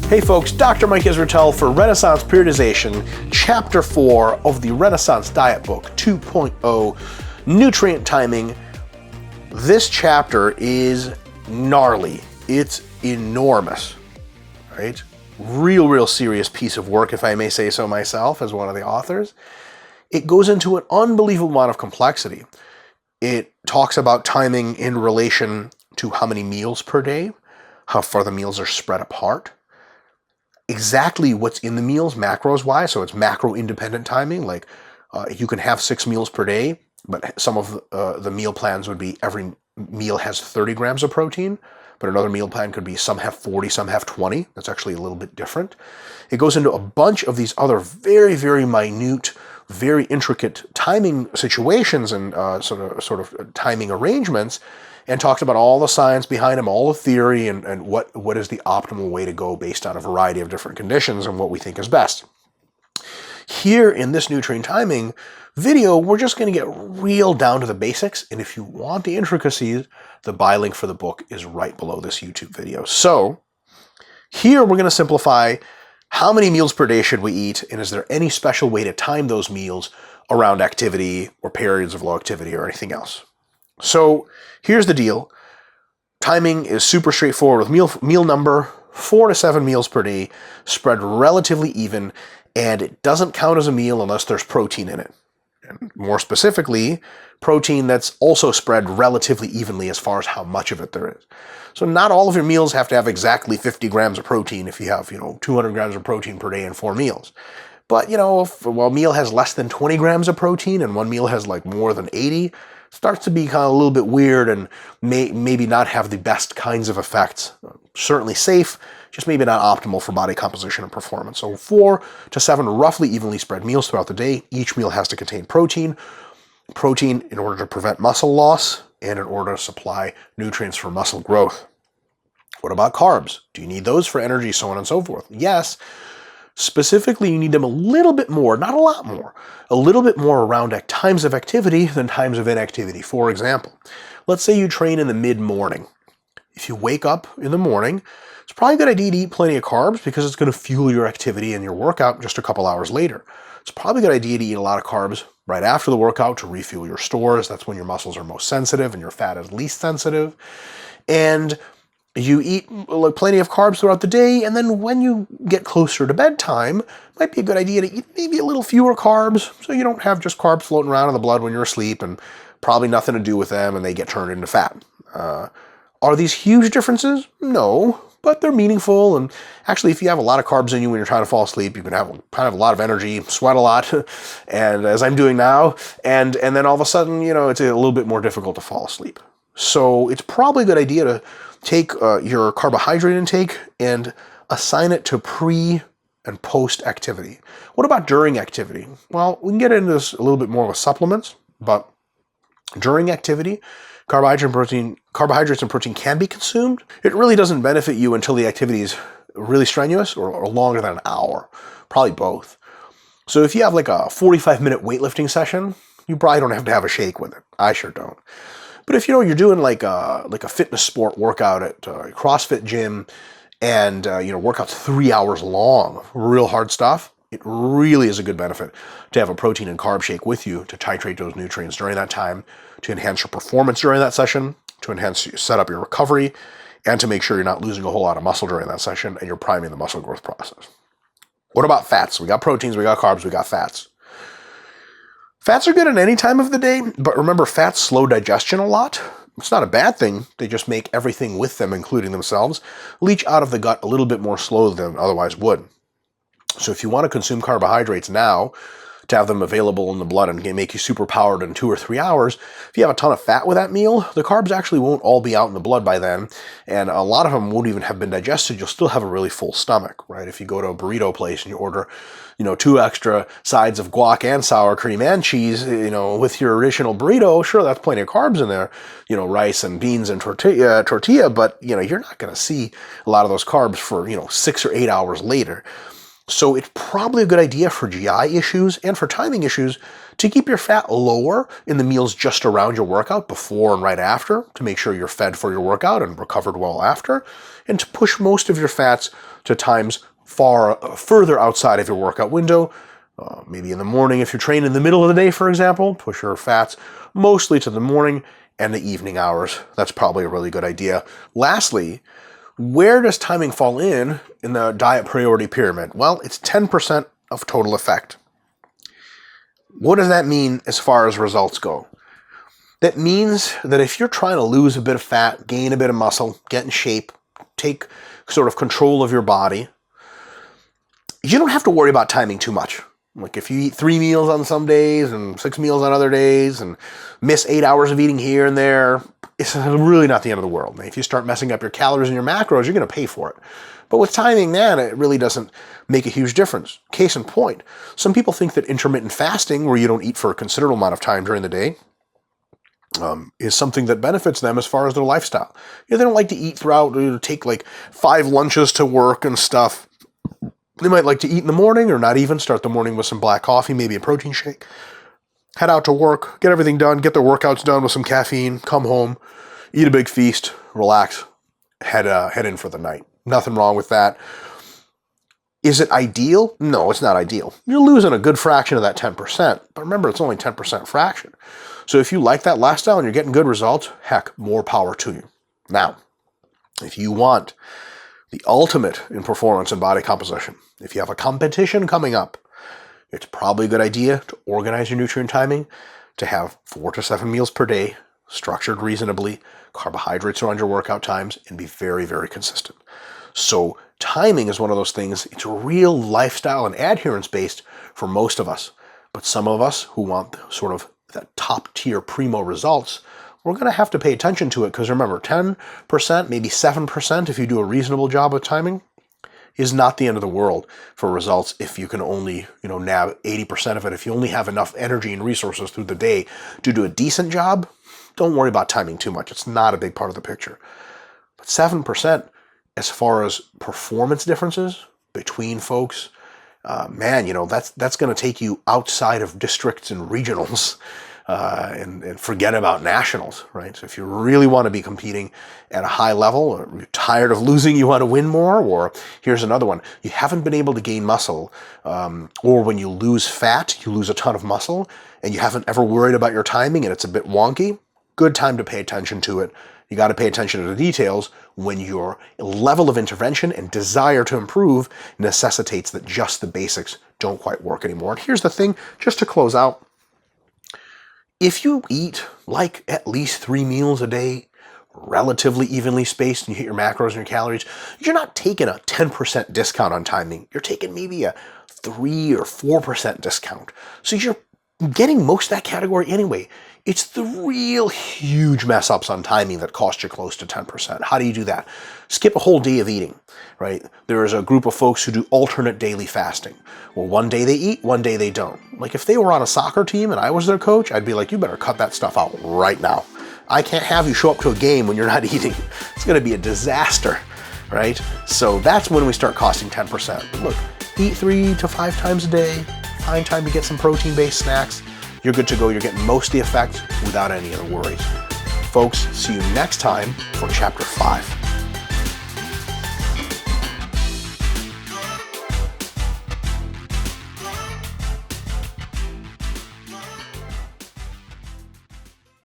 Hey folks, Dr. Mike Israetel for Renaissance Periodization, Chapter 4 of the Renaissance Diet Book 2.0, Nutrient Timing. This chapter is gnarly. It's enormous, right? Real serious piece of work, if I may say so myself, as one of the authors. It goes into an unbelievable amount of complexity. It talks about timing in relation to how many meals per day, how far the meals are spread apart, exactly what's in the meals macros wise, so it's macro independent timing, like you can have 6 meals per day, but some of the meal plans would be every meal has 30 grams of protein, but another meal plan could be some have 40, some have 20. That's actually a little bit different. It goes into a bunch of these other very minute, very intricate timing situations and sort of timing arrangements, and talks about all the science behind them, all the theory, and what is the optimal way to go based on a variety of different conditions and what we think is best. Here in this nutrient timing video, we're just going to get real down to the basics, and if you want the intricacies, the buy link for the book is right below this YouTube video. So here we're going to simplify how many meals per day should we eat, and is there any special way to time those meals around activity or periods of low activity or anything else. So here's the deal. Timing is super straightforward with meal number, 4 to 7 meals per day, spread relatively even, and it doesn't count as a meal unless there's protein in it. And more specifically, protein that's also spread relatively evenly as far as how much of it there is. So not all of your meals have to have exactly 50 grams of protein if you have, 200 grams of protein per day in 4 meals. But, if a meal has less than 20 grams of protein and one meal has like more than 80, starts to be kind of a little bit weird and maybe not have the best kinds of effects. Certainly safe, just maybe not optimal for body composition and performance. So 4 to 7 roughly evenly spread meals throughout the day. Each meal has to contain protein in order to prevent muscle loss and in order to supply nutrients for muscle growth. What about carbs? Do you need those for energy, so on and so forth? Yes. Specifically, you need them a little bit more, not a lot more, a little bit more around times of activity than times of inactivity. For example, let's say you train in the mid-morning. If you wake up in the morning, it's probably a good idea to eat plenty of carbs because it's going to fuel your activity and your workout just a couple hours later. It's probably a good idea to eat a lot of carbs right after the workout to refuel your stores. That's when your muscles are most sensitive and your fat is least sensitive. And you eat plenty of carbs throughout the day, and then when you get closer to bedtime, it might be a good idea to eat maybe a little fewer carbs so you don't have just carbs floating around in the blood when you're asleep and probably nothing to do with them and they get turned into fat. Are these huge differences? No, but they're meaningful, and actually if you have a lot of carbs in you when you're trying to fall asleep, you can have kind of a lot of energy, sweat a lot, and as I'm doing now, and then all of a sudden, it's a little bit more difficult to fall asleep. So it's probably a good idea to take your carbohydrate intake and assign it to pre and post activity. What about during activity? Well, we can get into this a little bit more with supplements, but during activity, carbohydrates and protein can be consumed. It really doesn't benefit you until the activity is really strenuous or longer than an hour, probably both. So if you have like a 45-minute weightlifting session, you probably don't have to have a shake with it. I sure don't. But if you're doing like a fitness sport workout at a CrossFit gym and workouts 3 hours long, real hard stuff, it really is a good benefit to have a protein and carb shake with you to titrate those nutrients during that time, to enhance your performance during that session, to set up your recovery, and to make sure you're not losing a whole lot of muscle during that session and you're priming the muscle growth process. What about fats? We got proteins, we got carbs, we got fats. Fats are good at any time of the day, but remember, fats slow digestion a lot. It's not a bad thing. They just make everything with them, including themselves, leach out of the gut a little bit more slowly than otherwise would. So if you want to consume carbohydrates now, to have them available in the blood and make you super powered in 2 or 3 hours, if you have a ton of fat with that meal, the carbs actually won't all be out in the blood by then, and a lot of them won't even have been digested. You'll still have a really full stomach, right? If you go to a burrito place and you order 2 extra sides of guac and sour cream and cheese, with your original burrito, sure, that's plenty of carbs in there, rice and beans and tortilla, but, you're not going to see a lot of those carbs for, 6 or 8 hours later. So it's probably a good idea for GI issues and for timing issues to keep your fat lower in the meals just around your workout, before and right after, to make sure you're fed for your workout and recovered well after, and to push most of your fats to times further outside of your workout window. Maybe in the morning, if you're training in the middle of the day, for example, push your fats mostly to the morning and the evening hours. That's probably a really good idea. Lastly, where does timing fall in the diet priority pyramid? Well, it's 10% of total effect. What does that mean as far as results go? That means that if you're trying to lose a bit of fat, gain a bit of muscle, get in shape, take sort of control of your body, you don't have to worry about timing too much. Like if you eat 3 meals on some days and 6 meals on other days and miss 8 hours of eating here and there, it's really not the end of the world. If you start messing up your calories and your macros, you're going to pay for it. But with timing, man, it really doesn't make a huge difference. Case in point, some people think that intermittent fasting, where you don't eat for a considerable amount of time during the day, is something that benefits them as far as their lifestyle. They don't like to eat throughout, take like 5 lunches to work and stuff. They might like to eat in the morning, or not even, start the morning with some black coffee, maybe a protein shake, head out to work, get everything done, get their workouts done with some caffeine, come home, eat a big feast, relax, head in for the night. Nothing wrong with that. Is it ideal? No, it's not ideal. You're losing a good fraction of that 10%, but remember, it's only 10% fraction. So if you like that lifestyle and you're getting good results, heck, more power to you. Now, if you want the ultimate in performance and body composition, if you have a competition coming up, it's probably a good idea to organize your nutrient timing to have 4 to 7 meals per day, structured reasonably, carbohydrates around your workout times, and be very, very consistent. So timing is one of those things, it's real lifestyle and adherence based for most of us. But some of us who want sort of that top tier primo results, we're going to have to pay attention to it, because remember, 10%, maybe 7% if you do a reasonable job with timing, is not the end of the world for results if you can only, nab 80% of it. If you only have enough energy and resources through the day to do a decent job, don't worry about timing too much. It's not a big part of the picture. But 7%, as far as performance differences between folks, that's going to take you outside of districts and regionals. And forget about nationals, right? So if you really want to be competing at a high level, or you're tired of losing, you want to win more, or here's another one, you haven't been able to gain muscle, or when you lose fat, you lose a ton of muscle, and you haven't ever worried about your timing and it's a bit wonky, good time to pay attention to it. You got to pay attention to the details when your level of intervention and desire to improve necessitates that just the basics don't quite work anymore. And here's the thing, just to close out, if you eat like at least 3 meals a day, relatively evenly spaced, and you hit your macros and your calories, you're not taking a 10% discount on timing. You're taking maybe a 3 or 4% discount. So you're getting most of that category anyway. It's the real huge mess ups on timing that cost you close to 10%. How do you do that? Skip a whole day of eating, right? There is a group of folks who do alternate daily fasting. Well, one day they eat, one day they don't. Like if they were on a soccer team and I was their coach, I'd be like, you better cut that stuff out right now. I can't have you show up to a game when you're not eating. It's going to be a disaster, right? So that's when we start costing 10%. Look, eat 3 to 5 times a day, find time to get some protein-based snacks. You're good to go. You're getting most of the effect without any of the worries. Folks, see you next time for Chapter 5.